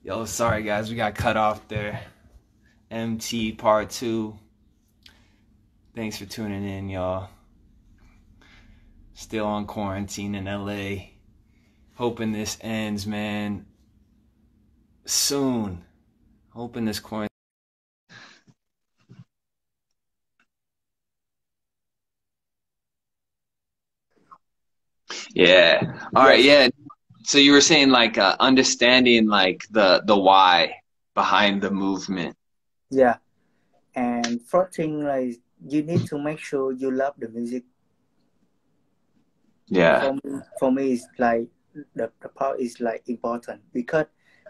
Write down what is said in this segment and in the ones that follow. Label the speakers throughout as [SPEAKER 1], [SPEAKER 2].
[SPEAKER 1] Yo, sorry guys, we got cut off there. MT part two. Thanks for tuning in, y'all. Still on quarantine in LA. Hoping this ends, man. Soon. Hoping this quarantine. Yeah. All right.
[SPEAKER 2] Yes,
[SPEAKER 1] Yeah. So you were saying like understanding like the why behind the movement.
[SPEAKER 2] yeah. And first thing like you need to make sure you love the music.
[SPEAKER 1] Yeah.
[SPEAKER 2] For me, it's like the part is like important because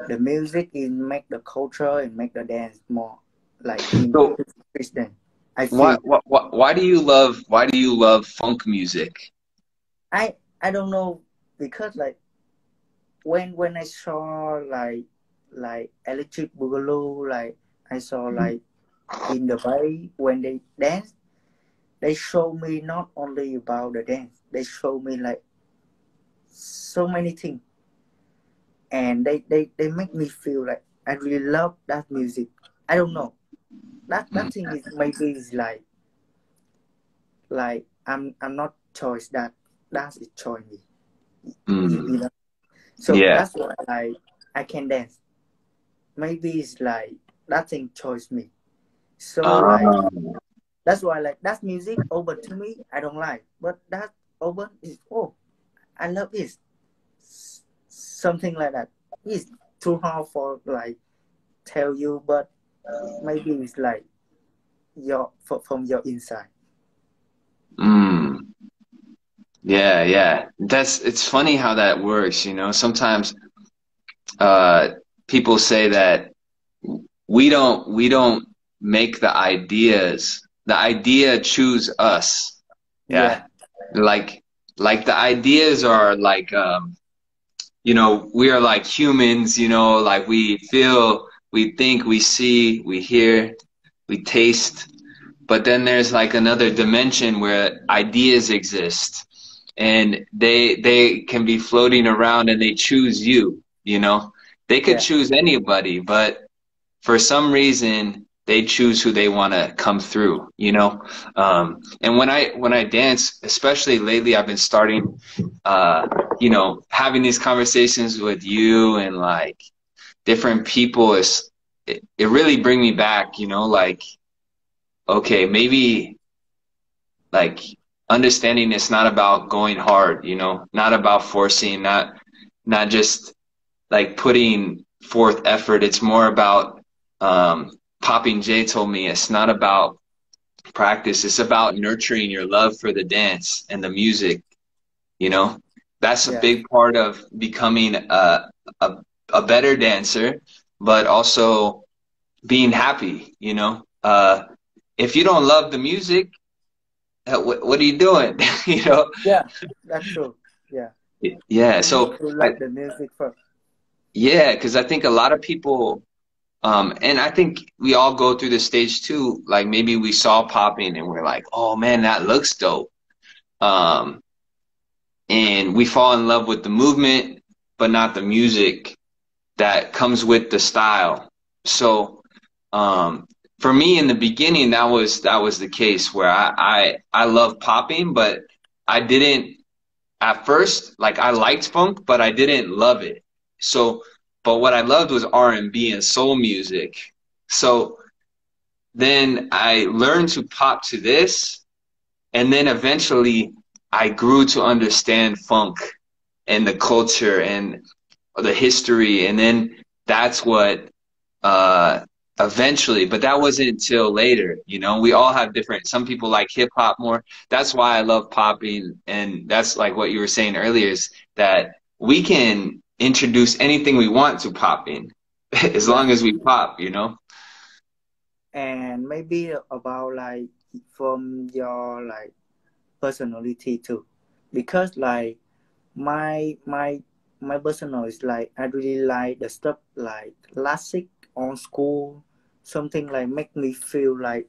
[SPEAKER 2] the music is make the culture and make the dance more like in
[SPEAKER 1] So
[SPEAKER 2] Christian. I
[SPEAKER 1] why
[SPEAKER 2] feel
[SPEAKER 1] why do you love funk music?
[SPEAKER 2] I don't know because like when I saw like electric boogaloo like I saw like in the bay when they dance they show me not only about the dance they show me like so many things and they make me feel like I really love that music. I don't know that thing is maybe is like I'm not choice that is choice me, you
[SPEAKER 1] Mm.
[SPEAKER 2] know, so
[SPEAKER 1] Yeah.
[SPEAKER 2] that's why I can dance. Maybe it's like that thing choice me, so like
[SPEAKER 1] Um,
[SPEAKER 2] that's why like that music over to me I don't like but that over is oh I love it. Something like that. It's too hard for like tell you, but maybe it's like from your inside.
[SPEAKER 1] mm. Yeah, yeah. It's funny how that works, you know. Sometimes uh people say that we don't make the ideas. The idea choose us.
[SPEAKER 2] Yeah,
[SPEAKER 1] Yeah. Like like the ideas are like you know, we are like humans, you know, like we feel, we think, we see, we hear, we taste. But then there's like another dimension where ideas exist and they can be floating around and they choose you, you know. They could
[SPEAKER 2] yeah,
[SPEAKER 1] choose anybody, but for some reason they choose who they want to come through, you know. And when I dance, especially lately, I've been starting uh you know, having these conversations with you and like different people is it really bring me back, you know, like okay, maybe like understanding it's not about going hard, you know, not about forcing, not just like putting forth effort. It's more about Popping Jay told me it's not about practice, it's about nurturing your love for the dance and the music, you know. That's a
[SPEAKER 2] yeah,
[SPEAKER 1] big part of becoming a, a better dancer, but also being happy, you know. If you don't love the music, what are you doing? You know?
[SPEAKER 2] yeah. That's true. Yeah,
[SPEAKER 1] Yeah.
[SPEAKER 2] you need
[SPEAKER 1] So
[SPEAKER 2] to love the music first.
[SPEAKER 1] yeah, because I think a lot of people, and I think we all go through this stage too. Like maybe we saw popping and we're like, oh man, that looks dope. Um, and we fall in love with the movement, but not the music that comes with the style. So, um, for me in the beginning, that was the case where I love popping, but I didn't at first like I liked funk, but I didn't love it. So, but what I loved was R&B and soul music. So then I learned to pop to this, and then eventually I grew to understand funk and the culture and the history, and then that's what uh eventually, but that wasn't until later, you know. We all have different, some people like hip hop more. That's why I love popping, and that's like what you were saying earlier is that we can introduce anything we want to popping as
[SPEAKER 2] Yeah,
[SPEAKER 1] long as we pop, you know.
[SPEAKER 2] and maybe about like from your like personality too, because like my my personal is like I really like the stuff like classic on school, something like make me feel like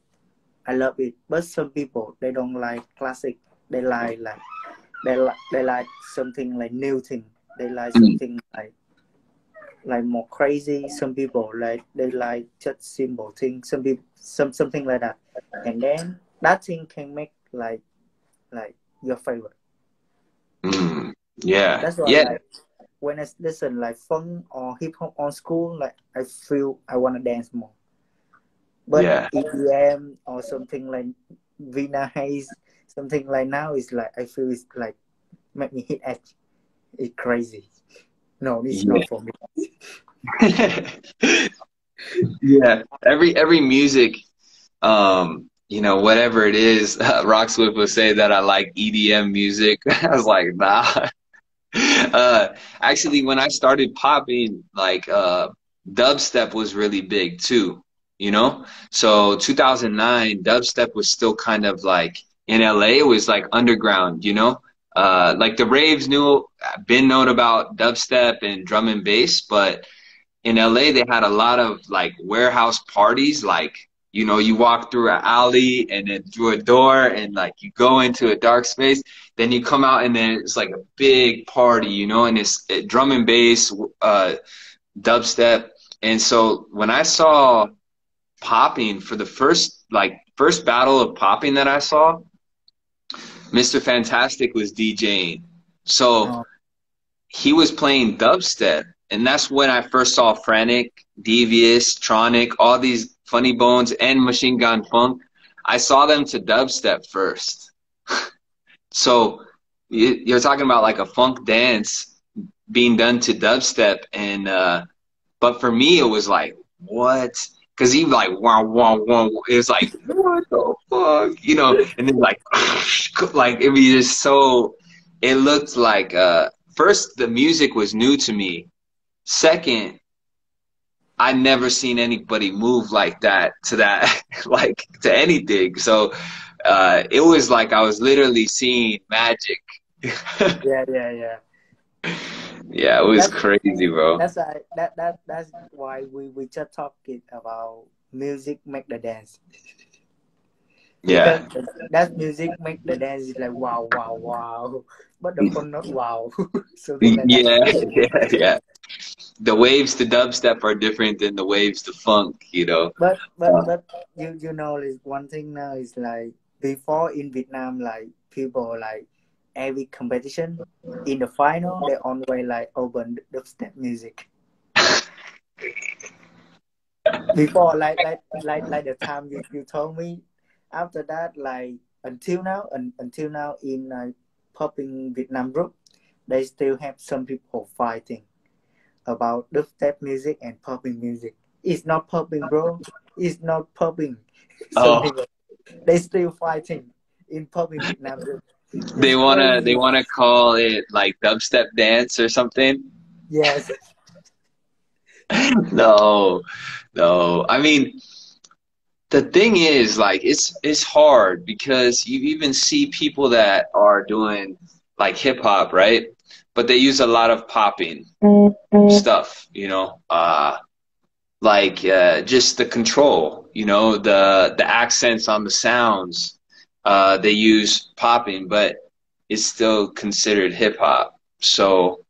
[SPEAKER 2] I love it. But some people they don't like classic. They like they like something like new thing. They like
[SPEAKER 1] Mm.
[SPEAKER 2] something like like more crazy. Some people like they like just simple things. Some people something like that, and then that thing can make like your favorite.
[SPEAKER 1] Mm, yeah,
[SPEAKER 2] That's why
[SPEAKER 1] yeah,
[SPEAKER 2] like when I listen like funk or hip hop on school, like I feel I wanna dance more. But
[SPEAKER 1] yeah.
[SPEAKER 2] EDM or something like Vina Hayes, something like now is like I feel it's like make me hit edge. It's crazy. No, it's
[SPEAKER 1] Yeah.
[SPEAKER 2] not for me.
[SPEAKER 1] Yeah, every music, you know, whatever it is, Rocksmith would say that I like EDM music. I was like, nah. Actually, when I started popping, like, dubstep was really big too, you know? So 2009, dubstep was still kind of like in LA, it was like underground, you know? Like the raves been known about dubstep and drum and bass, but in LA, they had a lot of like warehouse parties. Like, you know, you walk through an alley and then through a door and like you go into a dark space. Then you come out and then it's like a big party, you know, and it's drum and bass, dubstep. And so when I saw popping for the first battle of popping that I saw, Mr. Fantastic was DJing. So
[SPEAKER 2] Oh,
[SPEAKER 1] he was playing dubstep, and that's when I first saw Frantic, Devious, Tronic, all these Funny Bones, and Machine Gun Funk. I saw them to dubstep first. So you're talking about like a funk dance being done to dubstep, and but for me it was like what? Because he like wow wow wow. It was like what the fuck, you know? And then like like it was just so. It looked like first the music was new to me. Second, I never seen anybody move like that to that like to anything. So it was like I was literally seeing magic.
[SPEAKER 2] yeah, yeah.
[SPEAKER 1] Yeah, it was
[SPEAKER 2] That's
[SPEAKER 1] crazy, bro.
[SPEAKER 2] that's why we just talking about music make the dance because
[SPEAKER 1] Yeah.
[SPEAKER 2] that music make the dance is like wow wow wow, but the fun not wow, something like that.
[SPEAKER 1] Yeah, yeah, yeah. The waves to dubstep are different than the waves to funk, you know.
[SPEAKER 2] But but
[SPEAKER 1] Uh,
[SPEAKER 2] but you know is one thing now is like before in Vietnam like people like every competition in the final they always like open the step music before like the time you told me after that like until now in popping Vietnam group they still have some people fighting about dubstep music and popping music. It's not popping, bro. It's not popping.
[SPEAKER 1] oh,
[SPEAKER 2] Something like they still fighting in popping Vietnam group.
[SPEAKER 1] they
[SPEAKER 2] It's
[SPEAKER 1] wanna they
[SPEAKER 2] crazy.
[SPEAKER 1] wanna call it like dubstep dance or something.
[SPEAKER 2] Yes.
[SPEAKER 1] No, no. I mean, the thing is, like, it's hard because you even see people that are doing like hip hop, right? But they use a lot of popping stuff, you know, like just the control, you know, the accents on the sounds. They use popping, but it's still considered hip hop. So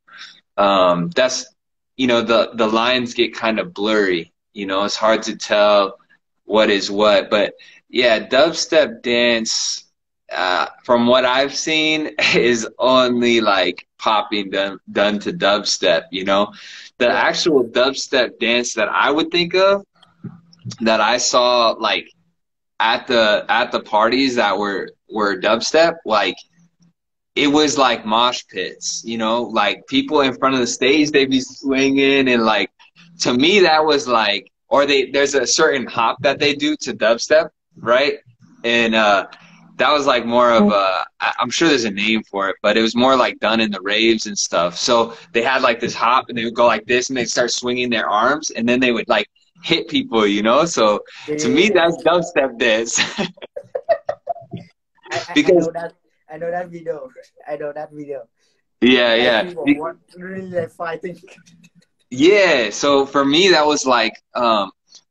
[SPEAKER 1] that's you know the lines get kind of blurry. You know, it's hard to tell what is what. But yeah, dubstep dance, from what I've seen, is only like popping done to dubstep. You know, the
[SPEAKER 2] Yeah.
[SPEAKER 1] actual dubstep dance that I would think of that I saw like at the parties that were dubstep, like it was like mosh pits, you know, like people in front of the stage, they'd be swinging and like, to me, that was like, or there's a certain hop that they do to dubstep, right? And, that was like more of I'm sure there's a name for it, but it was more like done in the raves and stuff. So they had like this hop and they would go like this and they'd start swinging their arms and then they would like hit people, you know? So
[SPEAKER 2] Yeah,
[SPEAKER 1] to
[SPEAKER 2] yeah,
[SPEAKER 1] me,
[SPEAKER 2] yeah.
[SPEAKER 1] that's dubstep dance.
[SPEAKER 2] I
[SPEAKER 1] Because,
[SPEAKER 2] know that. I know that video. I know that video.
[SPEAKER 1] yeah,
[SPEAKER 2] Like
[SPEAKER 1] yeah.
[SPEAKER 2] people what really like fighting.
[SPEAKER 1] Yeah, so for me that was like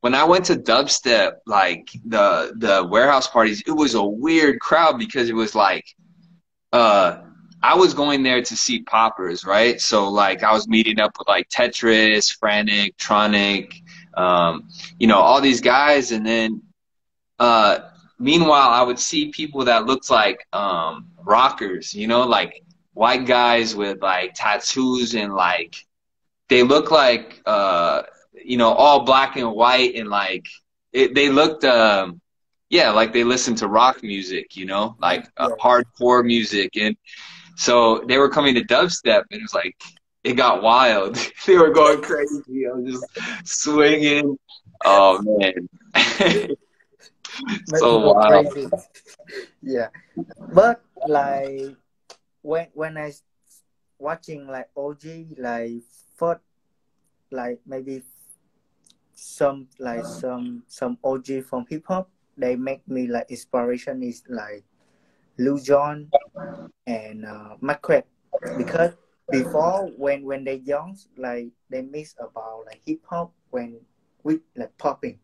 [SPEAKER 1] when I went to dubstep, like the warehouse parties, it was a weird crowd because it was like uh I was going there to see poppers, right? So like I was meeting up with like Tetris, Frantic, Tronic, you know, all these guys, and then uh, meanwhile I would see people that looked like rockers, you know, like white guys with like tattoos and like they look like you know, all black and white and like they looked yeah, like they listened to rock music, you know, like
[SPEAKER 2] Yeah.
[SPEAKER 1] hardcore music. And so they were coming to dubstep, and it was like it got wild. They were going crazy. I was just swinging. Oh man,
[SPEAKER 2] Make you
[SPEAKER 1] so
[SPEAKER 2] go
[SPEAKER 1] wild.
[SPEAKER 2] crazy. Yeah, but like when I watching like OG, like first like maybe some OG from hip hop, they make me like inspiration is like Lil Jon and Marquette, because before when they young, like they mix about like hip hop when with like popping,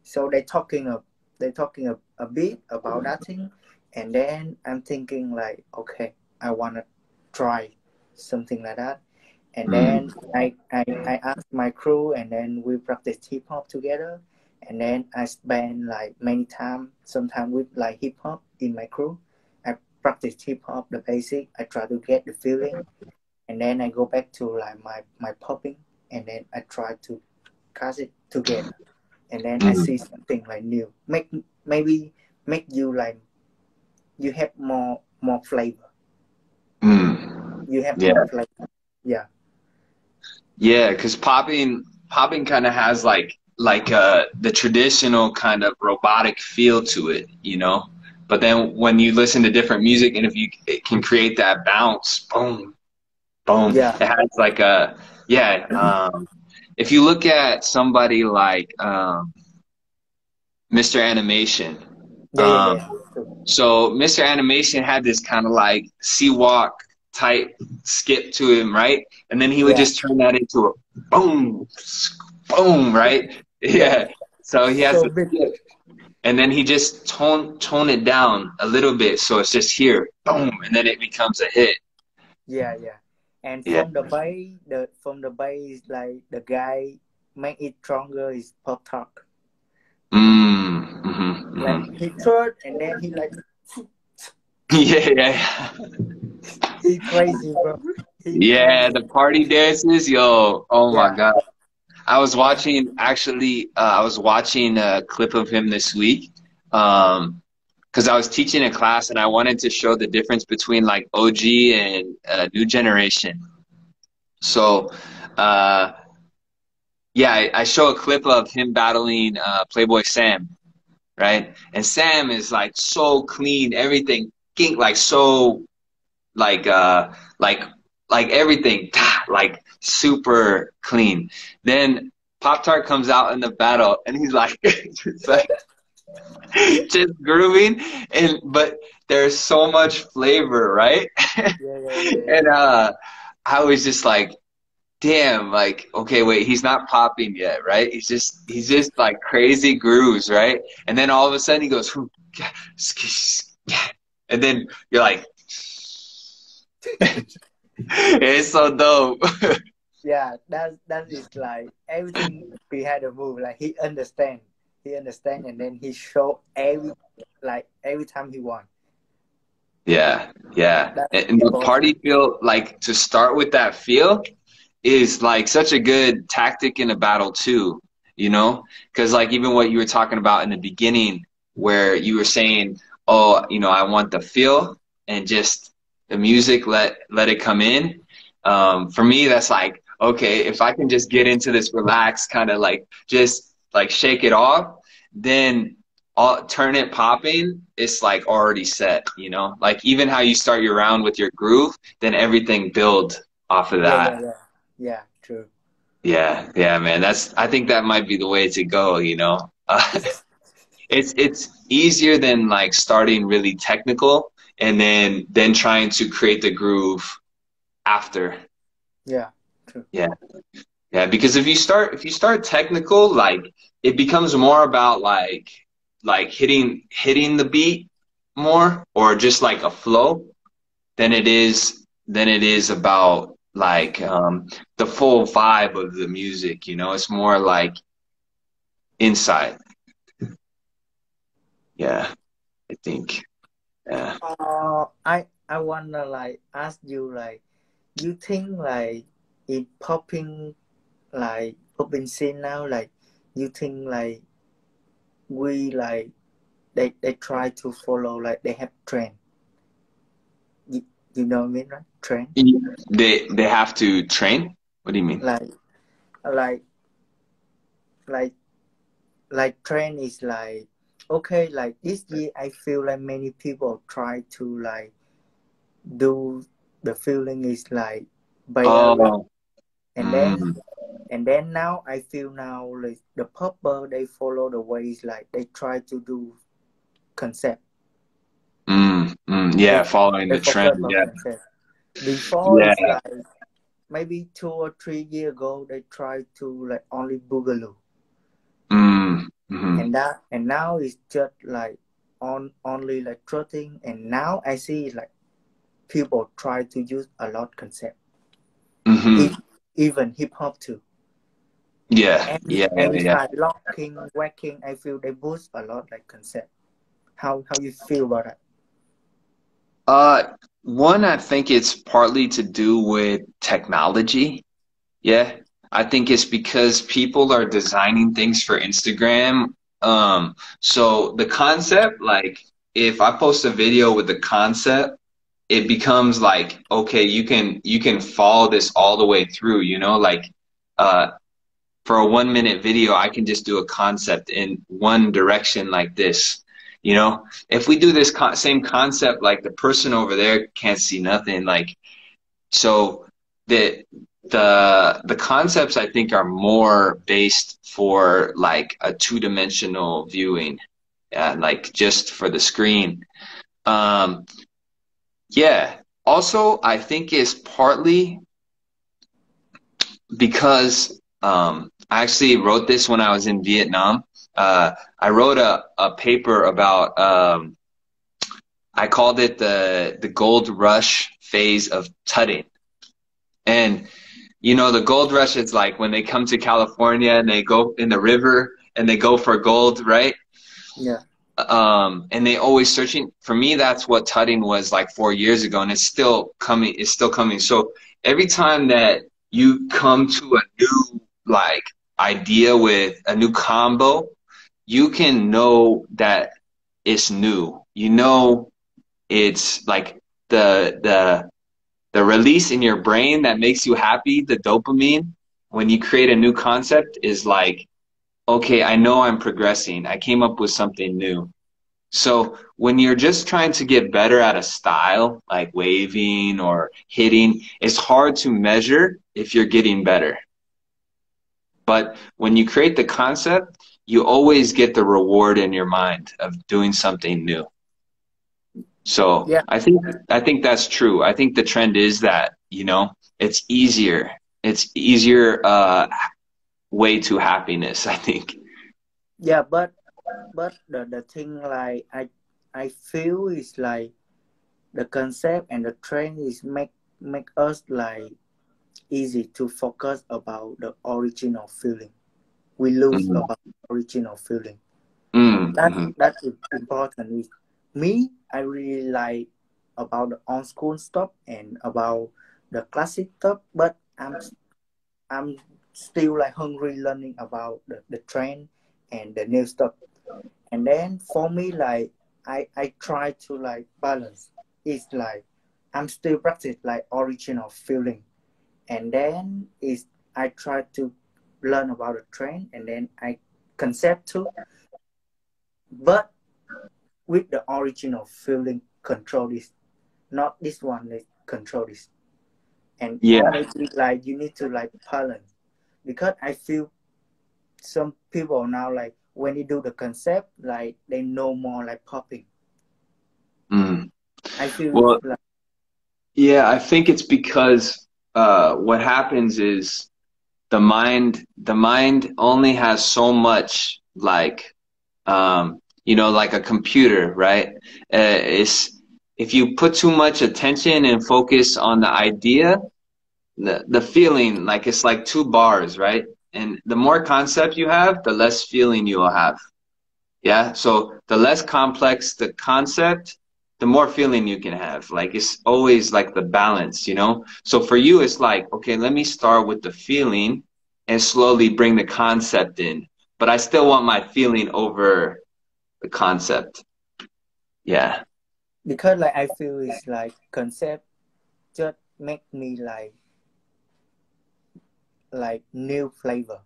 [SPEAKER 2] so they talking a bit about that thing, and then I'm thinking like, okay, I wanna try something like that, and then
[SPEAKER 1] Mm,
[SPEAKER 2] I asked my crew, and then we practice hip hop together, and then I spend like many time, sometimes with like hip hop in my crew. I practice hip hop, the basic. I try to get the feeling, and then I go back to like my popping, and then I try to cast it together, and then I see
[SPEAKER 1] mm,
[SPEAKER 2] something like new. Maybe make you like you have more flavor.
[SPEAKER 1] mm.
[SPEAKER 2] You have more
[SPEAKER 1] Yeah,
[SPEAKER 2] flavor. Yeah,
[SPEAKER 1] yeah, because popping kind of has like the traditional kind of robotic feel to it, you know. But then when you listen to different music, and if you it can create that bounce, boom, boom,
[SPEAKER 2] yeah,
[SPEAKER 1] it has like a yeah. If you look at somebody like Mr. Animation,
[SPEAKER 2] yeah, yeah,
[SPEAKER 1] um,
[SPEAKER 2] yeah. True.
[SPEAKER 1] so Mr. Animation had this kind of like sea walk type skip to him, right? And then he would
[SPEAKER 2] Yeah,
[SPEAKER 1] just turn that into a boom, boom, right?
[SPEAKER 2] yeah.
[SPEAKER 1] Yeah. So he has
[SPEAKER 2] So
[SPEAKER 1] a
[SPEAKER 2] big.
[SPEAKER 1] skip, and then he just tone it down a little bit, so it's just here, boom, and then it becomes a hit.
[SPEAKER 2] Yeah, yeah. And
[SPEAKER 1] Yeah.
[SPEAKER 2] from the bass, like the guy make it stronger is Pop Talk.
[SPEAKER 1] Mm, mm-hmm,
[SPEAKER 2] Like
[SPEAKER 1] mm-hmm.
[SPEAKER 2] he third, and then he like
[SPEAKER 1] Yeah, yeah,
[SPEAKER 2] he crazy, bro. He
[SPEAKER 1] yeah.
[SPEAKER 2] crazy.
[SPEAKER 1] The party dances, yo. Oh my
[SPEAKER 2] Yeah,
[SPEAKER 1] God. I was
[SPEAKER 2] and
[SPEAKER 1] watching actually. I was watching a clip of him this week, because I was teaching a class and I wanted to show the difference between like OG and new generation. So, uh, yeah, I show a clip of him battling Playboy Sam, right? And Sam is like so clean, everything, like so like like everything like super clean. Then Pop Tart comes out in the battle and he's like just like just grooving, and but there's so much flavor, right?
[SPEAKER 2] yeah, yeah, yeah,
[SPEAKER 1] And
[SPEAKER 2] yeah.
[SPEAKER 1] I was just like, damn, like, okay, wait, he's not popping yet, right? He's just like crazy grooves, right? And then all of a sudden he goes, and then you're like, it's so dope.
[SPEAKER 2] Yeah, that is like everything behind the move. Like he understand, and then he show every time he won.
[SPEAKER 1] Yeah, yeah.
[SPEAKER 2] That's
[SPEAKER 1] And the
[SPEAKER 2] important.
[SPEAKER 1] party feel, like to start with that feel is like such a good tactic in a battle too, you know? Because like even what you were talking about in the beginning, where you were saying, oh, you know, I want the feel and just the music, let it come in. For me, that's like, okay, if I can just get into this relaxed kind of like just like shake it off, then all turn it popping, it's like already set, you know? Like even how you start your round with your groove, then everything build off of
[SPEAKER 2] Yeah, yeah,
[SPEAKER 1] that.
[SPEAKER 2] yeah, yeah. True.
[SPEAKER 1] Yeah, yeah, man. I think that might be the way to go, you know. It's easier than like starting really technical and then trying to create the groove after.
[SPEAKER 2] Yeah, true.
[SPEAKER 1] Yeah. Yeah, because if you start technical, like it becomes more about like hitting the beat more or just like a flow. than it is about like the full vibe of the music, you know. It's more like inside. Yeah, I think. Yeah.
[SPEAKER 2] I wanna like ask you like, you think like in popping scene now, like you think like we like they try to follow, like they have trend. You know what I mean, right? Trend.
[SPEAKER 1] They have to train? What do you mean?
[SPEAKER 2] Like like trend is like, okay, like this year I feel like many people try to like do the feeling is like Bay Area,
[SPEAKER 1] Oh,
[SPEAKER 2] and then
[SPEAKER 1] mm,
[SPEAKER 2] now I feel now like the popper they follow the ways, like they try to do concept.
[SPEAKER 1] yeah,
[SPEAKER 2] They
[SPEAKER 1] following the trend.
[SPEAKER 2] focus on
[SPEAKER 1] Yeah,
[SPEAKER 2] concept. Before
[SPEAKER 1] yeah.
[SPEAKER 2] it's like maybe 2 or 3 years ago they tried to like only boogaloo,
[SPEAKER 1] Mm,
[SPEAKER 2] and now it's just like only like trotting, and now I see like people try to use a lot concept,
[SPEAKER 1] mm-hmm.
[SPEAKER 2] if, even hip hop too.
[SPEAKER 1] Yeah,
[SPEAKER 2] And
[SPEAKER 1] yeah,
[SPEAKER 2] it's
[SPEAKER 1] yeah.
[SPEAKER 2] like locking, whacking. I feel they boost a lot like concept. How you feel about that?
[SPEAKER 1] Uh, One, I think it's partly to do with technology. Yeah, I think it's because people are designing things for Instagram. So the concept, like if I post a video with the concept, it becomes like, okay, you can follow this all the way through, you know, like uh for a 1 minute video, I can just do a concept in one direction like this. You know, if we do this same concept, like the person over there can't see nothing. Like, so the the concepts I think are more based for like a two-dimensional viewing, like just for the screen. Um, yeah. Also, I think it's partly because I actually wrote this when I was in Vietnam. I wrote a paper about I called it the gold rush phase of tutting. And you know, the gold rush is like when they come to California and they go in the river and they go for gold, right?
[SPEAKER 2] Yeah,
[SPEAKER 1] And they always searching. For me, that's what tutting was like 4 years ago, and it's still coming. It's still coming. So every time that you come to a new like idea with a new combo, you can know that it's new. You know, it's like the release in your brain that makes you happy, the dopamine, when you create a new concept is like, okay, I know I'm progressing. I came up with something new. So when you're just trying to get better at a style, like waving or hitting, it's hard to measure if you're getting better. But when you create the concept, you always get the reward in your mind of doing something new. So
[SPEAKER 2] yeah,
[SPEAKER 1] I think that's true. I think the trend is that, you know, it's easier. It's easier way to happiness, I think.
[SPEAKER 2] yeah. But the thing like I feel is like the concept and the trend is make us like easy to focus about the original feeling. We lose
[SPEAKER 1] Mm,
[SPEAKER 2] about original feeling.
[SPEAKER 1] mm-hmm.
[SPEAKER 2] That is important. Is me, I really like about the on school stuff and about the classic stuff, but I'm still like hungry learning about the trend and the new stuff. And then for me, like I try to like balance. It's like I'm still practice like original feeling, and then is I try to learn about the trend, and then I concept too, but with the original feeling control this, not this one like control this. And
[SPEAKER 1] Yeah.
[SPEAKER 2] maybe like you need to like balance, because I feel some people now like when you do the concept like they know more like popping.
[SPEAKER 1] Mm.
[SPEAKER 2] I feel it's
[SPEAKER 1] Well,
[SPEAKER 2] like,
[SPEAKER 1] yeah, I think it's because what happens is the mind only has so much like you know, like a computer, right? It's if you put too much attention and focus on the idea, the feeling, like it's like two bars, right? And the more concept you have, the less feeling you will have. Yeah. So the less complex the concept, the more feeling you can have. Like it's always like the balance, you know? So for you, it's like, okay, let me start with the feeling and slowly bring the concept in. But I still want my feeling over the concept. Yeah.
[SPEAKER 2] Because like I feel it's like concept just make me like new flavor.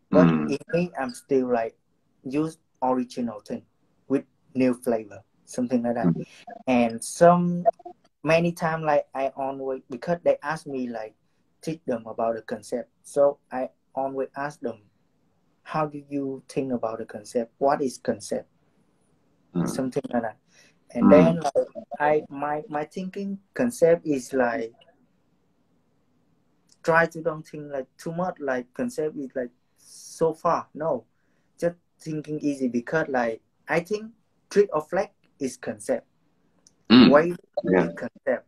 [SPEAKER 2] But
[SPEAKER 1] Mm.
[SPEAKER 2] in me, I'm still like use original thing with new flavor, something like that.
[SPEAKER 1] Mm.
[SPEAKER 2] And some many time like I always because they ask me like teach them about the concept. So I always ask them, how do you think about the concept? What is concept?
[SPEAKER 1] Mm.
[SPEAKER 2] Something like that. And
[SPEAKER 1] Mm.
[SPEAKER 2] then like my thinking concept is like try to don't think like too much like concept is like so far. No, just thinking easy because like I think trick or flag is concept.
[SPEAKER 1] Mm.
[SPEAKER 2] Wave
[SPEAKER 1] Yeah.
[SPEAKER 2] is concept.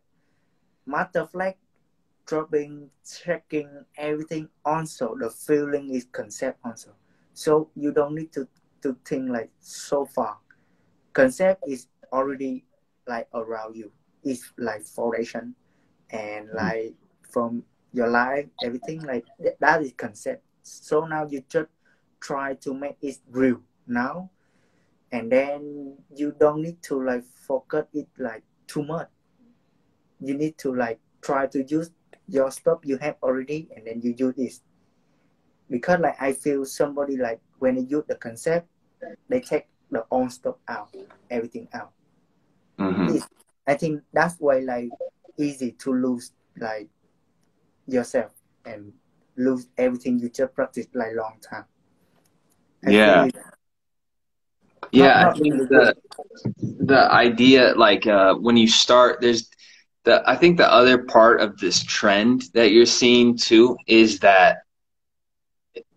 [SPEAKER 2] Master flag dropping, checking everything also the feeling is concept also. So you don't need to think like so far. Concept is already like around you. It's like foundation and
[SPEAKER 1] Mm.
[SPEAKER 2] like from your life everything like that is concept. So now you just try to make it real now, and then you don't need to like focus it like too much. You need to like try to use your stuff you have already and then you use this. Because like I feel somebody like when they use the concept they take the own stuff out, everything out.
[SPEAKER 1] Mm-hmm.
[SPEAKER 2] It's, I think that's why like easy to lose like yourself and lose everything you just practice like long time. I feel
[SPEAKER 1] Yeah.
[SPEAKER 2] it's
[SPEAKER 1] Yeah. I
[SPEAKER 2] not
[SPEAKER 1] think
[SPEAKER 2] really good.
[SPEAKER 1] the idea, like when you start, there's I think the other part of this trend that you're seeing too is that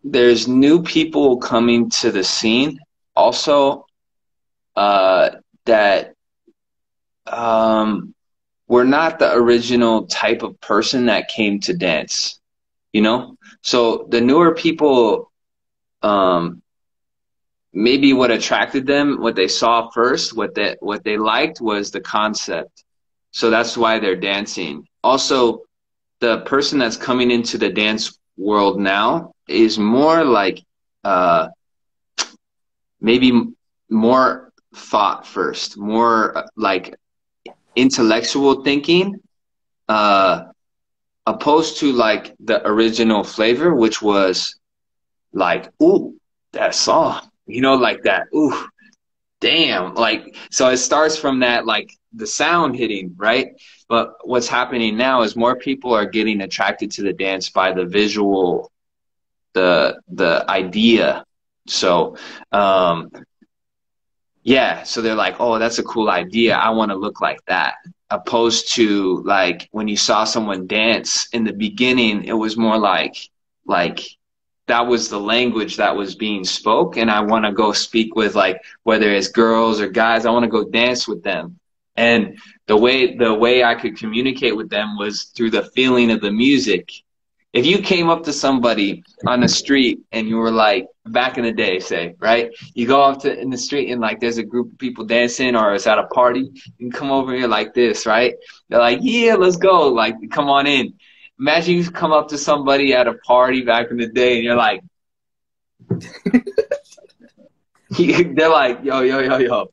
[SPEAKER 1] there's new people coming to the scene also uh, that were not the original type of person that came to dance, you know? So the newer people, um, maybe what attracted them, what they saw first, what they liked was the concept. So that's why they're dancing. Also, the person that's coming into the dance world now is more like uh maybe more thought first, more like intellectual thinking, uh, opposed to like the original flavor, which was like, ooh, that song, you know, like that, ooh, damn, like, so it starts from that, like the sound hitting, right? But what's happening now is more people are getting attracted to the dance by the visual, the idea. So, yeah, so they're like, oh, that's a cool idea. I want to look like that. Opposed to like when you saw someone dance in the beginning, it was more like that was the language that was being spoke, and I want to go speak with like whether it's girls or guys, I want to go dance with them. And the way I could communicate with them was through the feeling of the music. If you came up to somebody on the street and you were like, back in the day, say, right? You go up to in the street and like there's a group of people dancing or it's at a party, you can come over here like this, right? They're like, yeah, let's go. Like, come on in. Imagine you come up to somebody at a party back in the day and you're like, they're like, yo, yo, yo, yo,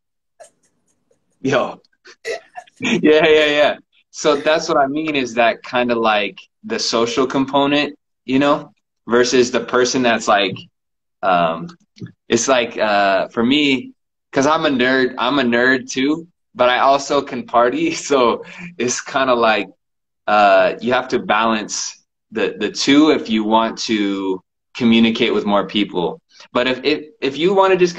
[SPEAKER 1] yo. Yeah, yeah, yeah. So that's what I mean is that kind of like the social component, you know, versus the person that's like, um, it's like for me, because I'm a nerd too, but I also can party. So it's kind of like you have to balance the two if you want to communicate with more people. But if you want to just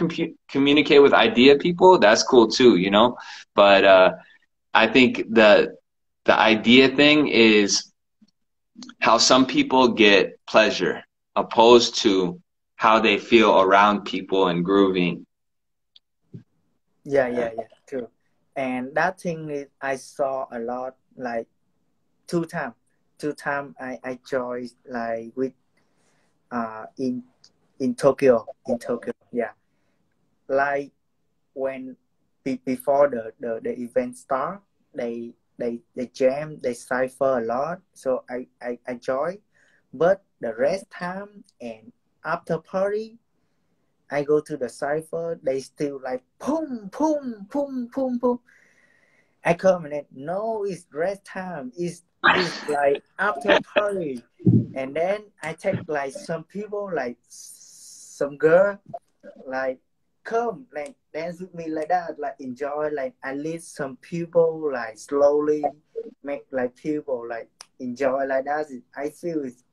[SPEAKER 1] communicate with idea people, that's cool too, you know. But I think the idea thing is how some people get pleasure opposed to how they feel around people and grooving.
[SPEAKER 2] Yeah, yeah, yeah, true. And that thing is I saw a lot, like two times. I joined like with in Tokyo, yeah. Like when before the event start, they jam, they cipher a lot. So I joined, but the rest time and after party, I go to the cipher. They still like boom, boom, boom, boom, boom. I come and then no, it's rest time. It's like after party, and then I take like some people, like some girl, like come like dance with me like that, like enjoy, like at least some people like slowly make like people like enjoy like that. I feel it's,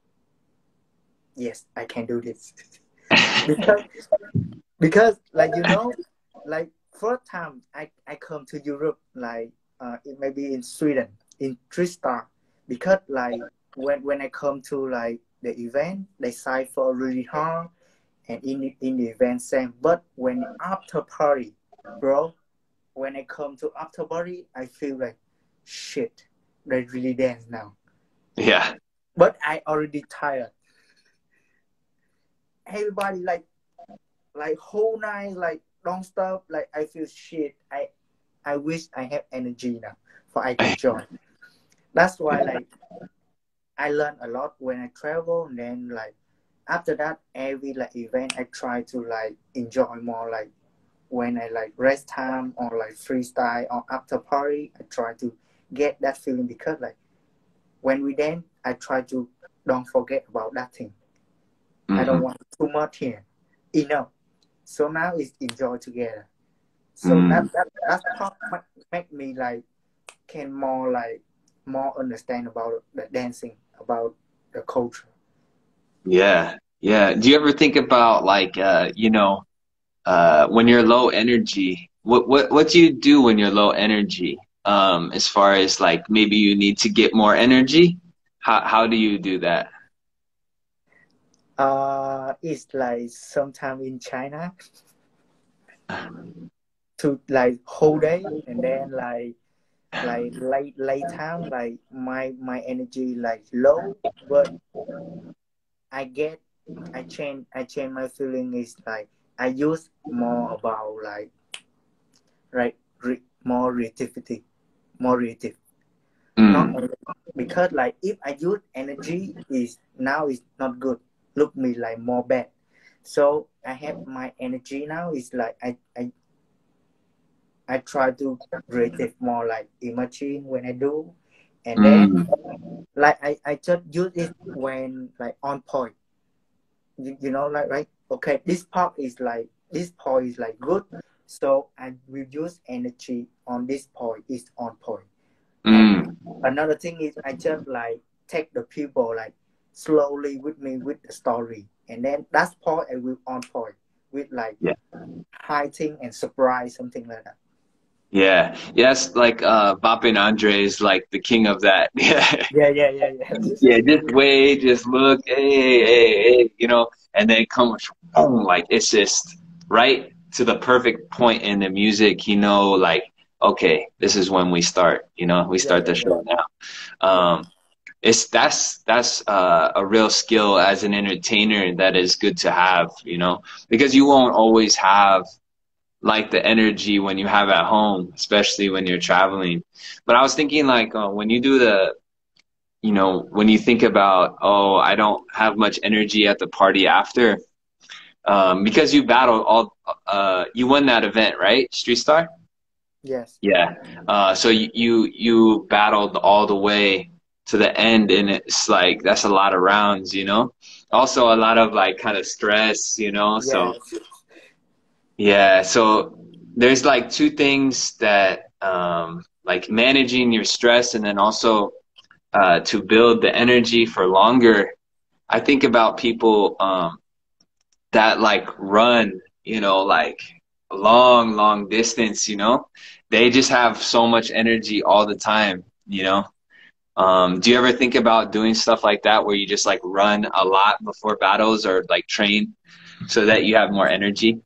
[SPEAKER 2] yes, I can do this. because like like first time I come to Europe, like it may be in Sweden, in Tristar, because like when I come to like the event, they cipher really hard, and in the event same. But when after party, bro, when I come to after party, I feel like shit, they really dance now.
[SPEAKER 1] Yeah.
[SPEAKER 2] But I already tired. Everybody like whole night, like don't stop. Like I feel shit. I wish I have energy now for I can join. That's why like I learn a lot when I travel. And then like after that, every like event I try to like enjoy more. Like when I like rest time or like freestyle or after party, I try to get that feeling, because like when we dance, I try to don't forget about that thing. I don't want too much here. Enough. So now it's enjoy together. So that part make me like can more understand about the dancing, about the culture.
[SPEAKER 1] Yeah. Yeah. Do you ever think about like when you're low energy, what do you do when you're low energy? As far as like maybe you need to get more energy? How do you do that?
[SPEAKER 2] It's like sometime in China to like whole day, and then like late time, like my energy like low, but I get I change my feeling is like I use more about like more creativity, more creative. Not
[SPEAKER 1] Mm.
[SPEAKER 2] only because like if I use energy is now is not good. Look me like more bad. So I have my energy now is like I try to creative more like imagine when I do, and then
[SPEAKER 1] Mm.
[SPEAKER 2] like I just use it when like on point. You know, like right, okay, this point is like good, so I will use energy on this point is on point. And
[SPEAKER 1] Mm.
[SPEAKER 2] another thing is I just like take the people like slowly with me with the story, and then that's point I will on point with like
[SPEAKER 1] Yeah.
[SPEAKER 2] hiding and surprise, something like that.
[SPEAKER 1] Yeah. Yes, like Bapin Andre is like the king of that. Yeah.
[SPEAKER 2] Yeah.
[SPEAKER 1] Yeah, just wait, just look, hey, and then it comes, boom, like it's just right to the perfect point in the music, like, okay, this is when we start, we
[SPEAKER 2] Yeah,
[SPEAKER 1] start the
[SPEAKER 2] yeah,
[SPEAKER 1] show now.
[SPEAKER 2] yeah,
[SPEAKER 1] It's that's a real skill as an entertainer that is good to have, because you won't always have like the energy when you have at home, especially when you're traveling. But I was thinking like when you do when you think about, oh, I don't have much energy at the party after, because you battled you won that event, right? Street Star?
[SPEAKER 2] yes.
[SPEAKER 1] Yeah. So you battled all the way to the end, and it's like that's a lot of rounds. Also a lot of like kind of stress. So
[SPEAKER 2] Yes.
[SPEAKER 1] yeah, so there's like two things that like managing your stress and then also to build the energy for longer. I think about people that like run, like long distance. They just have so much energy all the time. Do you ever think about doing stuff like that where you just like run a lot before battles or like train so that you have more energy?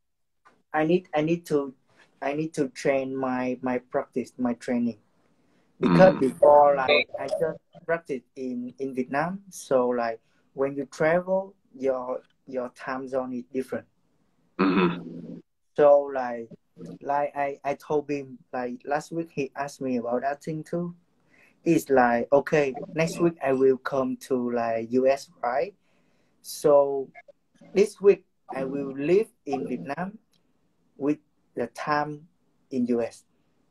[SPEAKER 2] I need to I need to train my practice, my training. Because
[SPEAKER 1] Mm.
[SPEAKER 2] before, like, I just practice in Vietnam. So like when you travel, your time zone is different.
[SPEAKER 1] Mm-hmm.
[SPEAKER 2] So like I told him like last week he asked me about that thing too. It's like, okay, next week I will come to like US, right? So this week I will live in Vietnam with the time in US.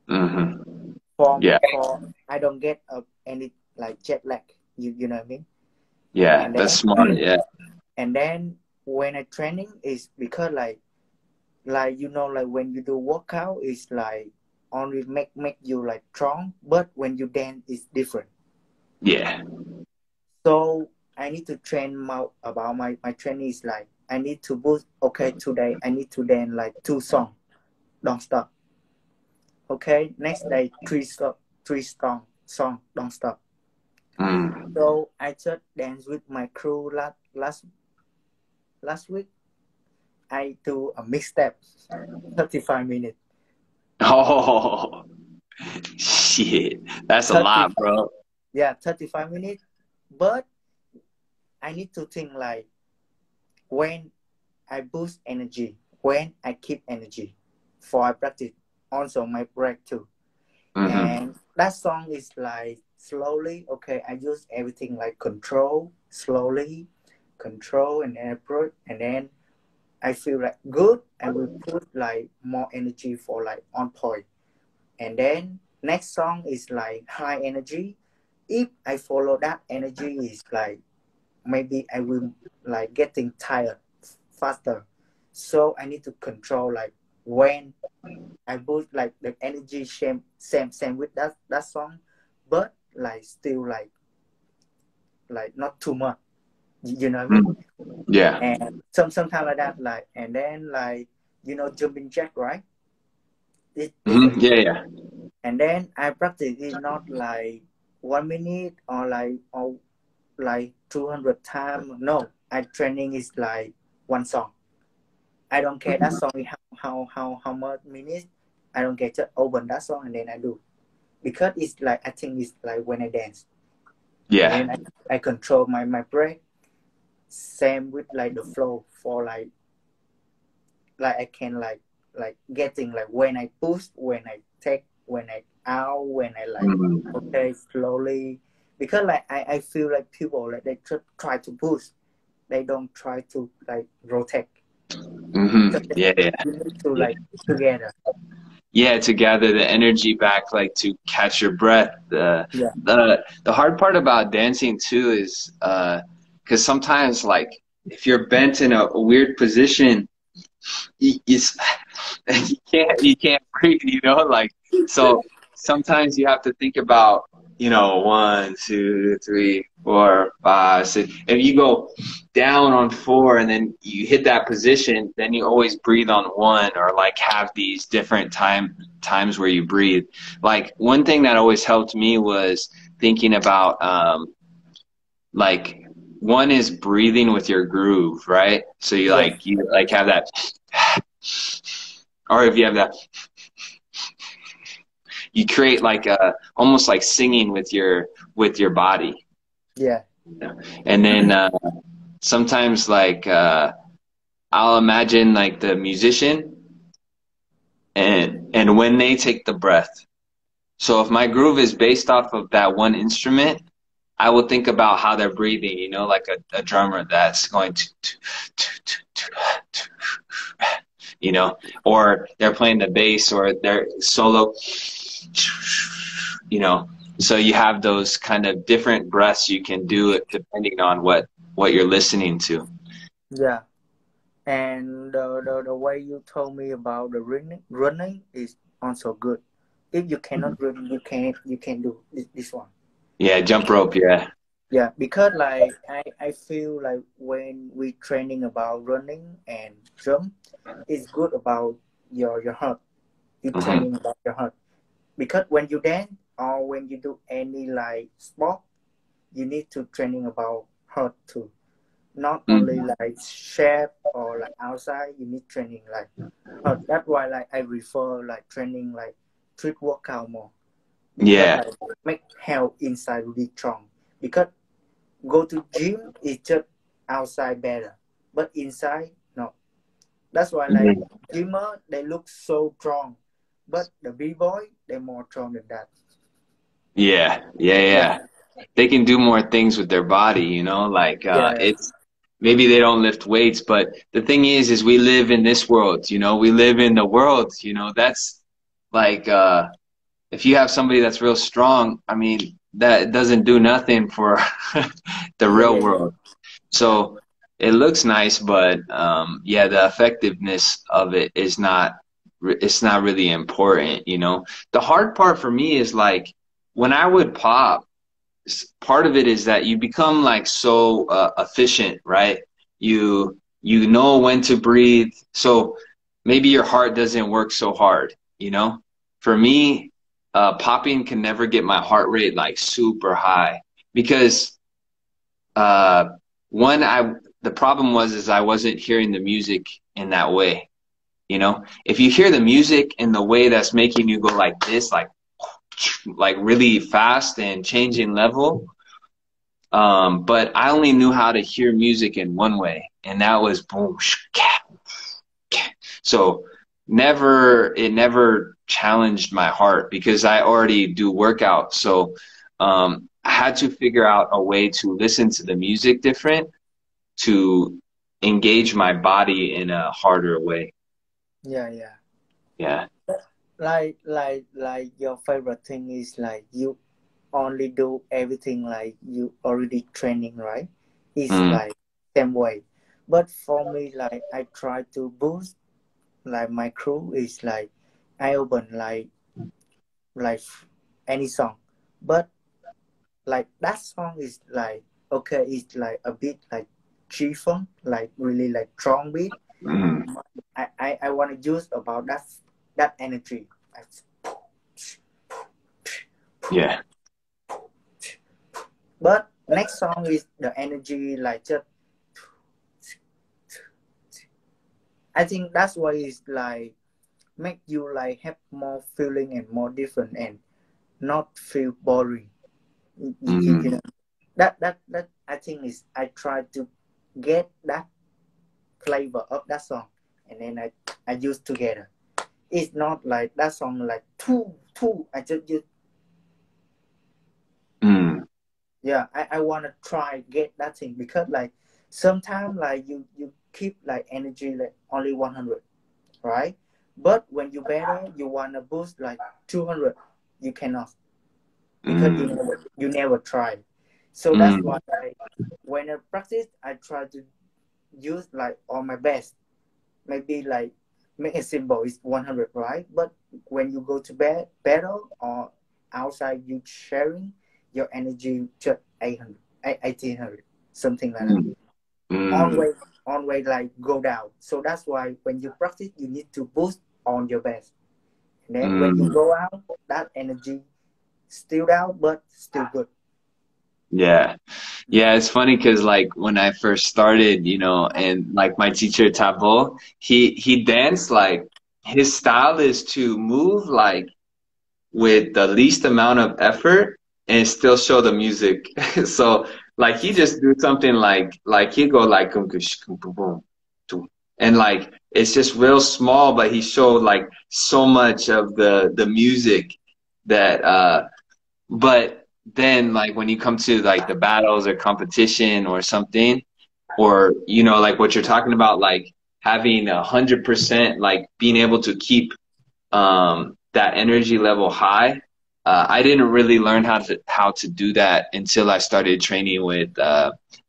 [SPEAKER 1] Mm-hmm.
[SPEAKER 2] For
[SPEAKER 1] Yeah.
[SPEAKER 2] I don't get any like jet lag. You know what I mean?
[SPEAKER 1] Yeah.
[SPEAKER 2] And
[SPEAKER 1] That's
[SPEAKER 2] then
[SPEAKER 1] smart. Yeah.
[SPEAKER 2] and then when I training is because like like when you do workout is like only make you like strong, but when you dance it's different.
[SPEAKER 1] Yeah.
[SPEAKER 2] So I need to train about my training is like I need to boost. Okay, today I need to dance like 2 songs, don't stop. Okay, next day three song, don't stop.
[SPEAKER 1] Mm.
[SPEAKER 2] So I just dance with my crew last week. I do a mixtape, 35 minutes.
[SPEAKER 1] Oh, shit. That's a
[SPEAKER 2] 30,
[SPEAKER 1] lot, bro.
[SPEAKER 2] yeah, 35 minutes. But I need to think like when I boost energy, when I keep energy for I practice. Also my break too.
[SPEAKER 1] Mm-hmm.
[SPEAKER 2] And that song is like slowly, okay, I use everything like control, slowly, control and then approach, and then I feel like good, I will put like more energy for like on point. And then next song is like high energy. If I follow that energy is like maybe I will like getting tired faster. So I need to control like when I put like the energy same with that song, but like still like not too much. You know what I mean?
[SPEAKER 1] Mm. Yeah.
[SPEAKER 2] And sometimes like that, like, and then like jumping jack, right? It's
[SPEAKER 1] Mm-hmm.
[SPEAKER 2] different.
[SPEAKER 1] Yeah. Yeah.
[SPEAKER 2] And then I practice it not like 1 minute or like 200 times. No, I training is like one song. I don't care that song is how much minutes. I don't care, just open that song and then I do, because it's like I think it's like when I dance, and
[SPEAKER 1] Yeah.
[SPEAKER 2] then I control my breath. Same with like the flow for like I can like getting like when I push, when I take, when I out, when I like
[SPEAKER 1] Mm-hmm.
[SPEAKER 2] okay slowly, because like I feel like people like they try to push, they don't try to like rotate. So
[SPEAKER 1] Mm-hmm. Yeah. Yeah.
[SPEAKER 2] you need to
[SPEAKER 1] Yeah.
[SPEAKER 2] like together.
[SPEAKER 1] Yeah, to gather the energy back, like to catch your breath.
[SPEAKER 2] Yeah,
[SPEAKER 1] The hard part about dancing too is because sometimes like if you're bent in a weird position, it's you can't breathe, like so sometimes you have to think about, 1, 2, 3, 4, 5, 6. If you go down on 4 and then you hit that position, then you always breathe on 1, or like have these different times where you breathe. Like one thing that always helped me was thinking about like one is breathing with your groove, right? So
[SPEAKER 2] yeah,
[SPEAKER 1] you like have that, or if you have that, you create like a almost like singing with your body.
[SPEAKER 2] yeah,
[SPEAKER 1] And then sometimes like I'll imagine like the musician and when they take the breath. So if my groove is based off of that one instrument, I will think about how they're breathing, like a drummer that's going or they're playing the bass or they're solo, you know. So you have those kind of different breaths you can do it depending on what you're listening to.
[SPEAKER 2] yeah. And the way you told me about the running is also good. If you cannot run, you can do this one.
[SPEAKER 1] Yeah, jump rope, yeah.
[SPEAKER 2] Yeah, because like I feel like when we training about running and jump, it's good about your heart. You
[SPEAKER 1] Hmm.
[SPEAKER 2] training about your heart, because when you dance or when you do any like sport, you need to training about heart too. not
[SPEAKER 1] Mm.
[SPEAKER 2] only like shape or like outside. You need training like. That's why like I refer like training like street workout more because
[SPEAKER 1] Yeah.
[SPEAKER 2] like make health inside really strong. Because go to gym is just outside better, but inside no. That's why like
[SPEAKER 1] Mhm.
[SPEAKER 2] gymmer they look so strong, but the b-boy they more strong than that.
[SPEAKER 1] Yeah. Yeah.
[SPEAKER 2] Yeah,
[SPEAKER 1] Yeah. They can do more things with their body, you know, like
[SPEAKER 2] yeah,
[SPEAKER 1] it's maybe they don't lift weights, but the thing is we live in this world, you know, we live in the world, you know, that's like if you have somebody that's real strong, I mean, that doesn't do nothing for the
[SPEAKER 2] yeah,
[SPEAKER 1] real
[SPEAKER 2] yeah, yeah,
[SPEAKER 1] world.
[SPEAKER 2] yeah,
[SPEAKER 1] So it looks nice, but yeah, the effectiveness of it is not it's not really important, you know. The hard part for me is like when I would pop, part of it is that you become like so efficient, right? You know when to breathe, so maybe your heart doesn't work so hard, you know. For me, popping can never get my heart rate like super high because uh, one, I the problem was is I wasn't hearing the music in that way, you know. If you hear the music in the way that's making you go like this, like really fast and changing level, but I only knew how to hear music in one way, and that was boom, so it never challenged my heart because I already do workouts. So I had to figure out a way to listen to the music different to engage my body in a harder way.
[SPEAKER 2] yeah, yeah.
[SPEAKER 1] Yeah.
[SPEAKER 2] Like your favorite thing is like you only do everything like you already training, right? It's
[SPEAKER 1] Mm,
[SPEAKER 2] like same way. But for me, like I try to boost like my crew is like I open like any song, but like that song is like okay, it's like a bit like G-funk, like really like strong beat.
[SPEAKER 1] mm,
[SPEAKER 2] I want to use about that energy.
[SPEAKER 1] yeah.
[SPEAKER 2] But next song is the energy like just I think that's why it's like make you like have more feeling and more different and not feel boring. You
[SPEAKER 1] Mm,
[SPEAKER 2] know that I think is I try to get that flavor of that song and then I use together. It's not like that song like two. I just use
[SPEAKER 1] mm,
[SPEAKER 2] yeah. I wanna try get that thing because like sometimes like you keep like energy like only 100, right? But when you better, you wanna boost like 200. You cannot because
[SPEAKER 1] mm,
[SPEAKER 2] you never try. So that's why
[SPEAKER 1] mm,
[SPEAKER 2] when I practice, I try to use like all my best. Maybe like make a symbol is 100, right? But when you go to bed, battle or outside, you sharing your energy to 800, 1800, something like that.
[SPEAKER 1] mm,
[SPEAKER 2] On
[SPEAKER 1] mm,
[SPEAKER 2] way, on way like go down. So that's why when you practice, you need to boost on your best. And then when you
[SPEAKER 1] mm.
[SPEAKER 2] go out, that energy still down, but still good.
[SPEAKER 1] Yeah.
[SPEAKER 2] Yeah.
[SPEAKER 1] Yeah, it's funny because like when I first started, you know, and like my teacher Tabo, he danced like his style is to move like with the least amount of effort and still show the music. So like he just do something like he go like kum kush kum boom boom tum. And like it's just real small, but he showed like so much of the music that but then like when you come to like the battles or competition or something, or you know, like what you're talking about, like having 100% like being able to keep that energy level high. I didn't really learn how to do that until I started training with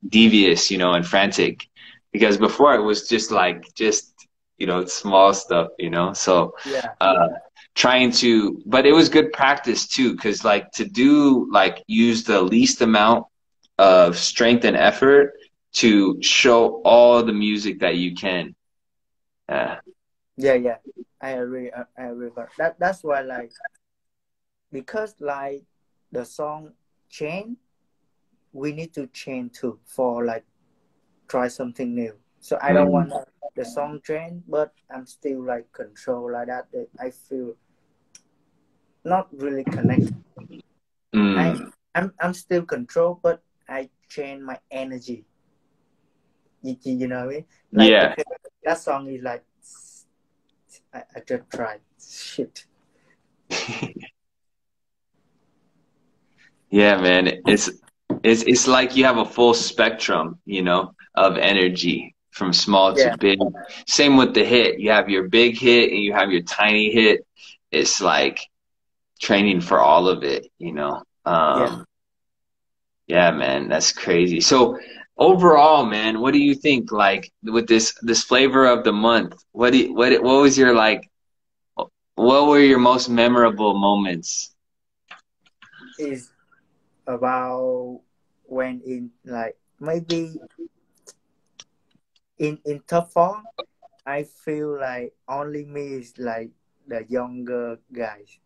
[SPEAKER 1] Devious, you know, and Frantic, because before it was just like just you know small stuff, you know. So
[SPEAKER 2] Yeah.
[SPEAKER 1] uh, trying to, but it was good practice too, because like to do like use the least amount of strength and effort to show all the music that you can. Uh,
[SPEAKER 2] Yeah, yeah. I agree. But that's why like because like the song change, we need to change too for like try something new. So I don't want the song trend, but I'm still like control like that. That I feel not really connected. I
[SPEAKER 1] Mm.
[SPEAKER 2] I'm still control, but I change my energy. You know what I mean? Like
[SPEAKER 1] Yeah.
[SPEAKER 2] because that song is like I just tried shit.
[SPEAKER 1] Yeah, man. It's like you have a full spectrum, you know, of energy from small to
[SPEAKER 2] Yeah,
[SPEAKER 1] big. Same with the hit. You have your big hit and you have your tiny hit. It's like training for all of it, you know.
[SPEAKER 2] yeah.
[SPEAKER 1] Yeah, man, that's crazy. So overall, man, what do you think like with this flavor of the month? What was your like what were your most memorable moments?
[SPEAKER 2] Is about when in like maybe in top four, I feel like only me is like the younger guys.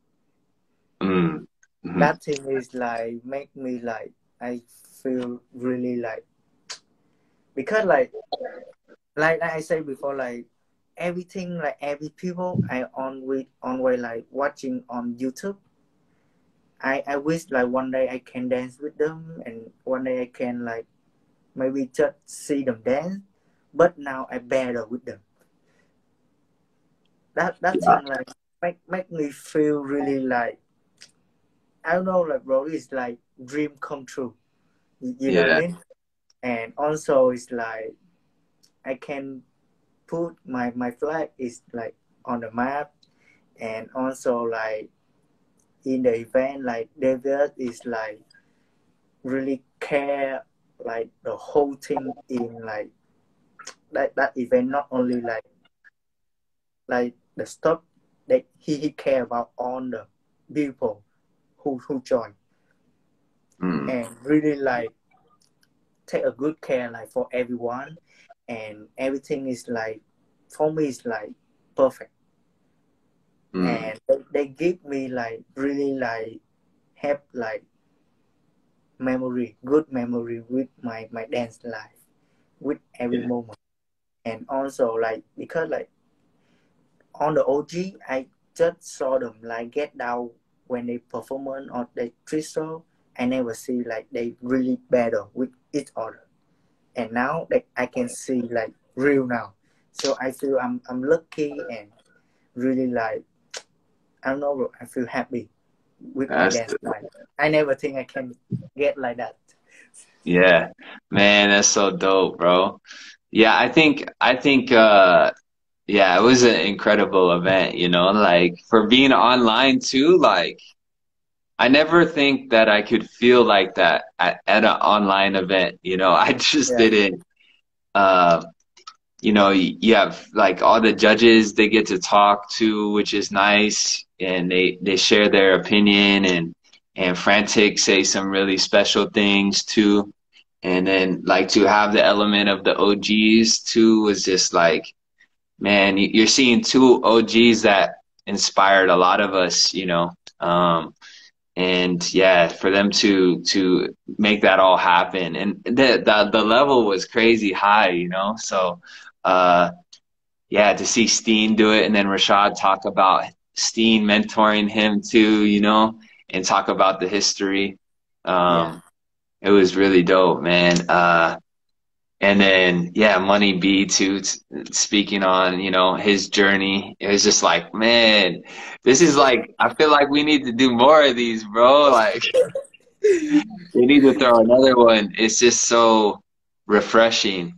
[SPEAKER 1] Mm. Hmm.
[SPEAKER 2] That thing is like make me like I feel really like because like I said before, like everything, like every people I on with on way like watching on YouTube. I wish like one day I can dance with them and one day I can like maybe just see them dance, but now I better with them. That thing like make me feel really like I don't know, like bro, it's like dream come true. You know what I
[SPEAKER 1] Yeah.
[SPEAKER 2] mean? And also it's like I can put my flag is like on the map, and also like in the event like David is like really care like the whole thing in like that event, not only like the stuff that he care about all the people who join,
[SPEAKER 1] Mm.
[SPEAKER 2] and really like take a good care like for everyone, and everything is like for me is like perfect,
[SPEAKER 1] Mm.
[SPEAKER 2] and they give me like really like have like memory, good memory with my dance life, with every
[SPEAKER 1] Yeah.
[SPEAKER 2] moment. And also like because like on the OG I just saw them like get down when they performance or they show. I never see like they really battle with each other, and now that I can see like real now, so I feel I'm lucky and really like I don't know bro, I feel happy with my
[SPEAKER 1] That's
[SPEAKER 2] dance life. I never think I can get like that.
[SPEAKER 1] yeah. Man, that's so dope, bro. Yeah, I think yeah, it was an incredible event, you know, like for being online too, like I never think that I could feel like that at an online event, you know. I just
[SPEAKER 2] Yeah,
[SPEAKER 1] didn't uh you know, you have like all the judges they get to talk to, which is nice, and they share their opinion and Frantic say some really special things too. And then like to have the element of the OGs too was just like, man, you're seeing two OGs that inspired a lot of us, you know. And yeah, for them to make that all happen, and the level was crazy high, you know. So, uh, yeah, to see Steen do it, and then Rashad talk about Steen mentoring him too, you know, and talk about the history.
[SPEAKER 2] yeah,
[SPEAKER 1] Um, it was really dope, man. And then yeah, Money B too, speaking on, you know, his journey. It was just like, man, this is like I feel like we need to do more of these, bro. Like we need to throw another one. It's just so refreshing.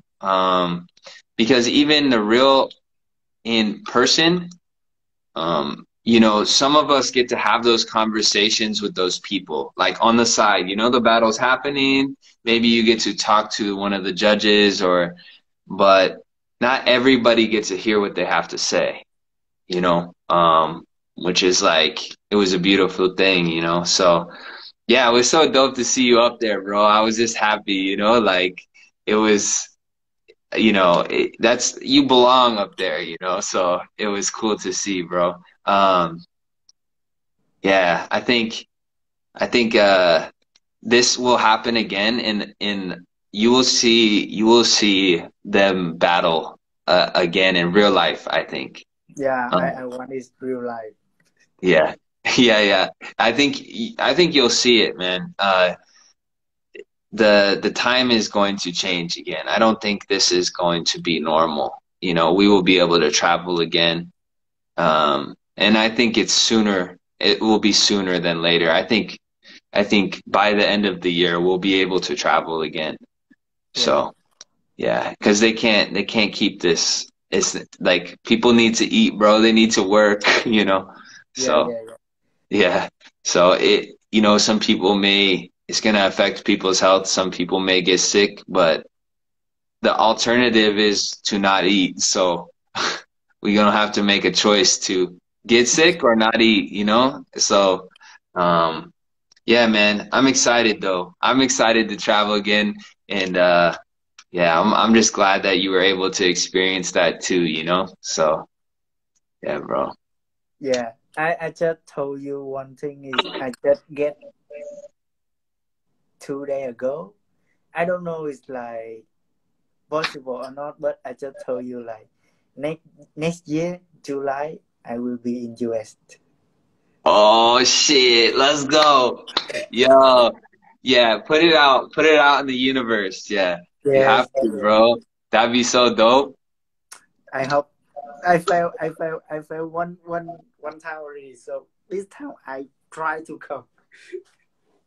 [SPEAKER 1] Because even the real in person, you know, some of us get to have those conversations with those people, like on the side, you know, the battle's happening. Maybe you get to talk to one of the judges or, but not everybody gets to hear what they have to say, you know, which is like, it was a beautiful thing, you know? So yeah, it was so dope to see you up there, bro. I was just happy, you know, like it was, you know, that's, you belong up there, you know? So it was cool to see, bro. Yeah, I think this will happen again in you will see them battle again in real life, I think.
[SPEAKER 2] Yeah,
[SPEAKER 1] Um,
[SPEAKER 2] I want it real life.
[SPEAKER 1] yeah. Yeah, yeah. I think you'll see it, man. The time is going to change again. I don't think this is going to be normal. You know, we will be able to travel again. And I think it's sooner. It will be sooner than later. I think by the end of the year we'll be able to travel again.
[SPEAKER 2] Yeah,
[SPEAKER 1] So yeah, because they can't keep this. It's like people need to eat, bro. They need to work, you know.
[SPEAKER 2] yeah,
[SPEAKER 1] So
[SPEAKER 2] yeah, yeah,
[SPEAKER 1] yeah. So you know, some people may, it's gonna affect people's health. Some people may get sick, but the alternative is to not eat. So we're gonna have to make a choice to get sick or not eat, you know? So, um, yeah, man, I'm excited though. I'm excited to travel again, and yeah, I'm just glad that you were able to experience that too, you know? So, yeah, bro.
[SPEAKER 2] yeah. I just told you one thing is I just get 2 days ago. I don't know it's like possible or not, but I just told you like next next year July I will be in US.
[SPEAKER 1] Oh shit, let's go. Yo, yeah, put it out in the universe. Yeah, you have
[SPEAKER 2] Yes,
[SPEAKER 1] to, bro. That'd be so dope.
[SPEAKER 2] I hope. I felt one time already. So this time I try to come.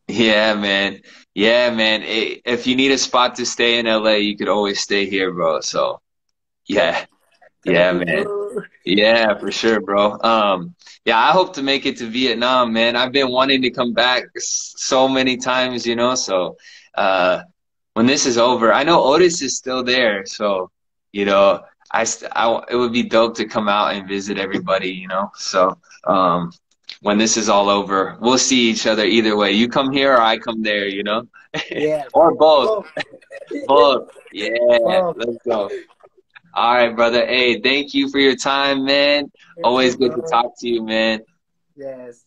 [SPEAKER 1] Yeah, man. Yeah, man. If you need a spot to stay in LA, you could always stay here, bro. So,
[SPEAKER 2] Yeah.
[SPEAKER 1] yeah.
[SPEAKER 2] Thank
[SPEAKER 1] Yeah,
[SPEAKER 2] you,
[SPEAKER 1] man.
[SPEAKER 2] bro.
[SPEAKER 1] Yeah, for sure, bro. Yeah, I hope to make it to Vietnam, man. I've been wanting to come back so many times, you know. So, when this is over, I know Otis is still there, so you know, it would be dope to come out and visit everybody, you know. So, when this is all over, we'll see each other either way. You come here or I come there, you know,
[SPEAKER 2] Yeah.
[SPEAKER 1] or both.
[SPEAKER 2] Oh,
[SPEAKER 1] Both. Yeah,
[SPEAKER 2] oh,
[SPEAKER 1] let's go. All right, brother. Hey, thank you for your time, man.
[SPEAKER 2] thank you,
[SPEAKER 1] Always good to
[SPEAKER 2] bro.
[SPEAKER 1] talk to you, man.
[SPEAKER 2] Yes.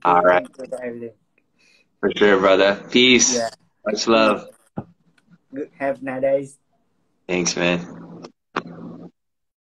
[SPEAKER 1] All right,
[SPEAKER 2] Thank you for everything.
[SPEAKER 1] for sure, brother. Peace.
[SPEAKER 2] Yeah.
[SPEAKER 1] Much
[SPEAKER 2] Peace.
[SPEAKER 1] love.
[SPEAKER 2] Good. Have a nice day.
[SPEAKER 1] Thanks, man.